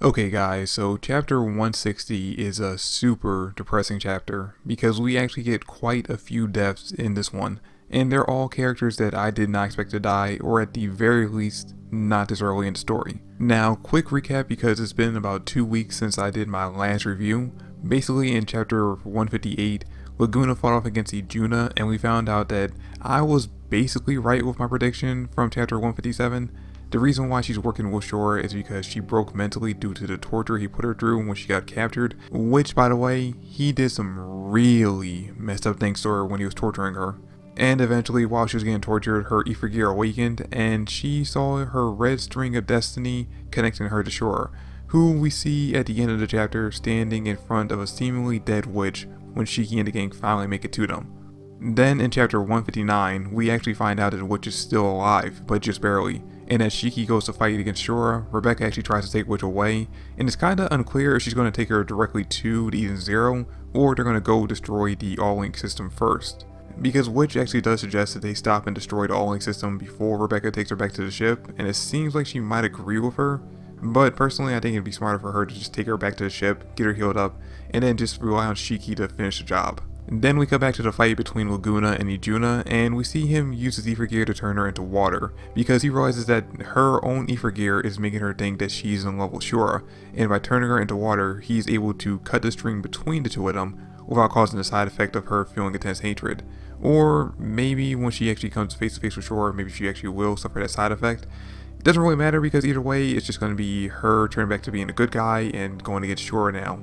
Okay guys, so chapter 160 is a super depressing chapter because we actually get quite a few deaths in this one, and they're all characters that I did not expect to die, or at the very least, not this early in the story. Now, quick recap because it's been about 2 weeks since I did my last review. Basically in chapter 158, Laguna fought off against Ijuna, and we found out that I was basically right with my prediction from chapter 157. The reason why she's working with Shore is because she broke mentally due to the torture he put her through when she got captured, which, by the way, he did some really messed up things to her when he was torturing her. And eventually, while she was getting tortured, her Ether gear awakened, and she saw her red string of destiny connecting her to Shore, who we see at the end of the chapter standing in front of a seemingly dead witch when Shiki and the gang finally make it to them. Then in chapter 159, we actually find out that the witch is still alive, but just barely. And as Shiki goes to fight against Shora, Rebecca actually tries to take Witch away, and it's kinda unclear if she's going to take her directly to the Eden Zero, or they're going to go destroy the All-Link system first. Because Witch actually does suggest that they stop and destroy the All-Link system before Rebecca takes her back to the ship, and it seems like she might agree with her, but personally I think it'd be smarter for her to just take her back to the ship, get her healed up, and then just rely on Shiki to finish the job. Then we come back to the fight between Laguna and Ijuna, and we see him use his Ether gear to turn her into water, because he realizes that her own Ether gear is making her think that she's in love with Shura, and by turning her into water, he's able to cut the string between the two of them without causing the side effect of her feeling intense hatred. Or maybe when she actually comes face to face with Shura, maybe she actually will suffer that side effect. It doesn't really matter because either way, it's just going to be her turning back to being a good guy and going against Shura now.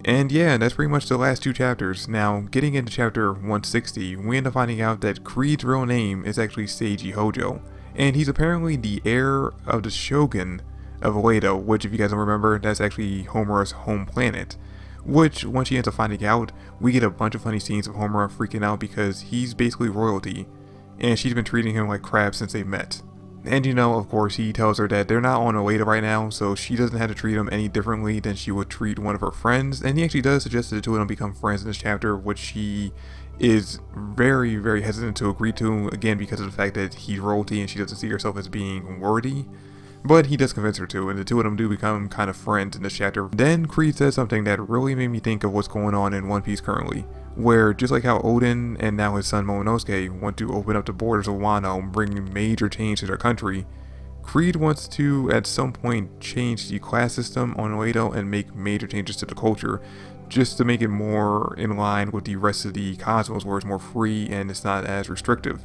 And yeah, that's pretty much the last two chapters. Now, getting into chapter 160, we end up finding out that Creed's real name is actually Seiji Hojo, and he's apparently the heir of the Shogun of Oedo, which, if you guys don't remember, that's actually Homura's home planet. Which, once she ends up finding out, we get a bunch of funny scenes of Homura freaking out because he's basically royalty, and she's been treating him like crap since they met. And of course, he tells her that they're not on Oedo right now, so she doesn't have to treat him any differently than she would treat one of her friends. And he actually does suggest that the two of them become friends in this chapter, which she is very, very hesitant to agree to, again, because of the fact that he's royalty and she doesn't see herself as being worthy. But he does convince her to, and the two of them do become kind of friends in this chapter. Then Creed says something that really made me think of what's going on in One Piece currently, where just like how Oden and now his son Momonosuke want to open up the borders of Wano, bringing major change to their country, Creed wants to at some point change the class system on Oedo and make major changes to the culture, just to make it more in line with the rest of the cosmos where it's more free and it's not as restrictive.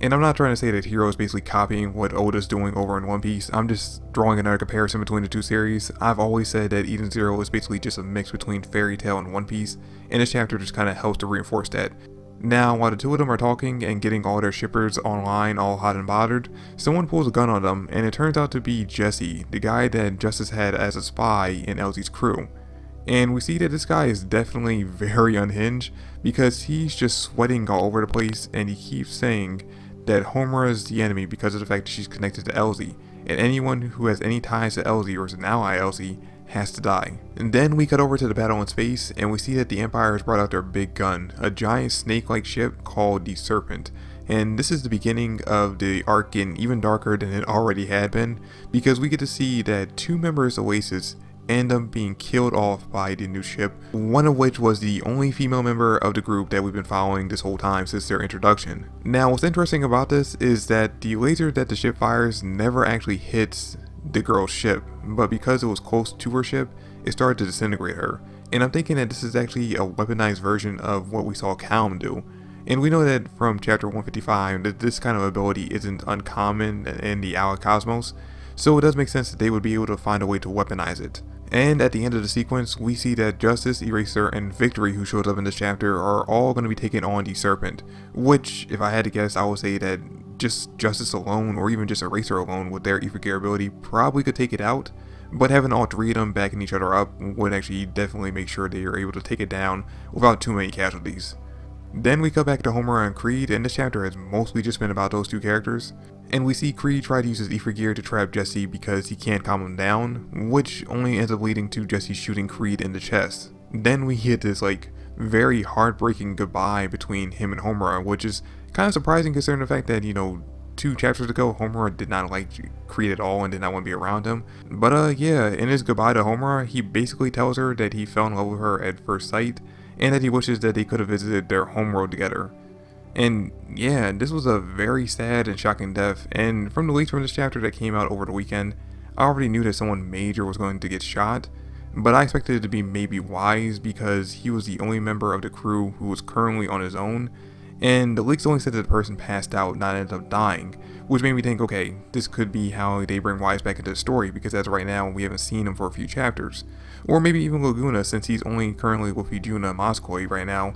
And I'm not trying to say that Hero is basically copying what Oda's doing over in One Piece, I'm just drawing another comparison between the two series. I've always said that Eden Zero is basically just a mix between Fairy Tail and One Piece, and this chapter just kind of helps to reinforce that. Now, while the two of them are talking and getting all their shippers online all hot and bothered, someone pulls a gun on them, and it turns out to be Jesse, the guy that Justice had as a spy in Elsie's crew. And we see that this guy is definitely very unhinged, because he's just sweating all over the place, and he keeps saying that Homura is the enemy because of the fact that she's connected to Elsie, and anyone who has any ties to Elsie or is an ally Elsie has to die. And then we cut over to the battle in space, and we see that the Empire has brought out their big gun, a giant snake-like ship called the Serpent. And this is the beginning of the arc getting even darker than it already had been, because we get to see that two members of Oasis end up being killed off by the new ship, one of which was the only female member of the group that we've been following this whole time since their introduction. Now, what's interesting about this is that the laser that the ship fires never actually hits the girl's ship, but because it was close to her ship, it started to disintegrate her. And I'm thinking that this is actually a weaponized version of what we saw Calm do. And we know that from chapter 155 that this kind of ability isn't uncommon in the Allied Cosmos, so it does make sense that they would be able to find a way to weaponize it. And at the end of the sequence, we see that Justice, Eraser, and Victory, who shows up in this chapter, are all going to be taking on the Serpent, which, if I had to guess, I would say that just Justice alone, or even just Eraser alone, with their Ether gear ability, probably could take it out, but having all three of them backing each other up would actually definitely make sure they are able to take it down without too many casualties. Then we cut back to Homura and Creed, and this chapter has mostly just been about those two characters. And we see Creed try to use his Ether gear to trap Jesse because he can't calm him down, which only ends up leading to Jesse shooting Creed in the chest. Then we get this very heartbreaking goodbye between him and Homura, which is kind of surprising considering the fact that, 2 chapters ago, Homura did not like Creed at all and did not want to be around him. But yeah, in his goodbye to Homura, he basically tells her that he fell in love with her at first sight, and that he wishes that they could have visited their homeworld together. And yeah, this was a very sad and shocking death, and from the leaks from this chapter that came out over the weekend, I already knew that someone major was going to get shot, but I expected it to be maybe Wise because he was the only member of the crew who was currently on his own, and the leaks only said that the person passed out, not ended up dying, which made me think, okay, this could be how they bring Wise back into the story, because as of right now, we haven't seen him for a few chapters. Or maybe even Laguna, since he's only currently with Yujuna and Moskoi right now.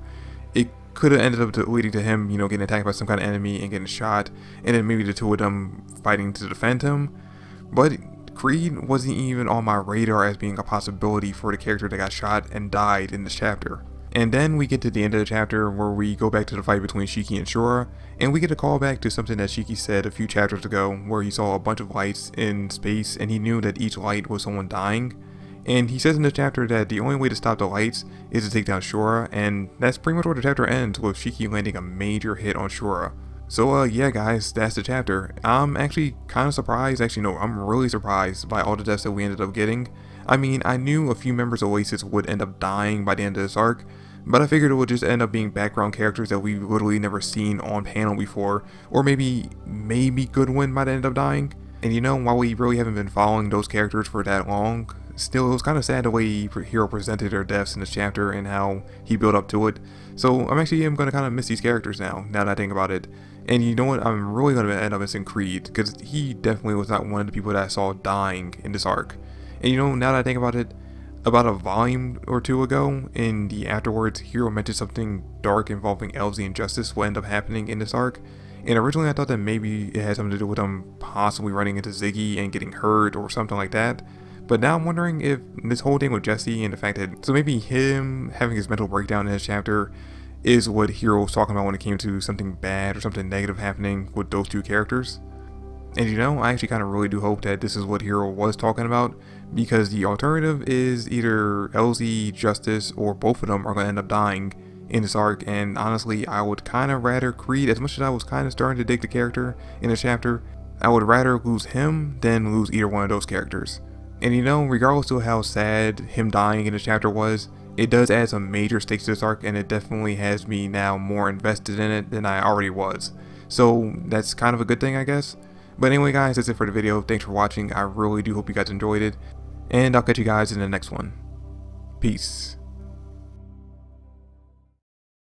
It could have ended up leading to him, getting attacked by some kind of enemy and getting shot, and then maybe the two of them fighting to defend him. But Creed wasn't even on my radar as being a possibility for the character that got shot and died in this chapter. And then we get to the end of the chapter where we go back to the fight between Shiki and Shura, and we get a callback to something that Shiki said a few chapters ago where he saw a bunch of lights in space and he knew that each light was someone dying. And he says in this chapter that the only way to stop the lights is to take down Shura, and that's pretty much where the chapter ends, with Shiki landing a major hit on Shura. So yeah guys, that's the chapter. I'm actually kind of surprised, actually no, I'm really surprised by all the deaths that we ended up getting. I mean, I knew a few members of Oasis would end up dying by the end of this arc, but I figured it would just end up being background characters that we've literally never seen on panel before, or maybe Goodwin might end up dying. And while we really haven't been following those characters for that long, still it was kind of sad the way Hiro presented their deaths in this chapter and how he built up to it. So I'm going to kind of miss these characters now that I think about it. And you know what, I'm really going to end up missing Creed, because he definitely was not one of the people that I saw dying in this arc. And now that I think about it, about a volume or two ago, in the afterwards, Hiro mentioned something dark involving Elsie and Justice will end up happening in this arc. And originally I thought that maybe it had something to do with him possibly running into Ziggy and getting hurt or something like that. But now I'm wondering if this whole thing with Jesse and the fact that, so maybe him having his mental breakdown in this chapter is what Hiro was talking about when it came to something bad or something negative happening with those two characters. And I actually kind of really do hope that this is what Hiro was talking about, because the alternative is either Elsie, Justice, or both of them are going to end up dying in this arc, and honestly I would kind of rather Creed, as much as I was kind of starting to dig the character in this chapter, I would rather lose him than lose either one of those characters. And regardless of how sad him dying in this chapter was, it does add some major stakes to this arc, and it definitely has me now more invested in it than I already was. So that's kind of a good thing, I guess. But anyway guys, that's it for the video. Thanks for watching. I really do hope you guys enjoyed it, and I'll catch you guys in the next one. Peace.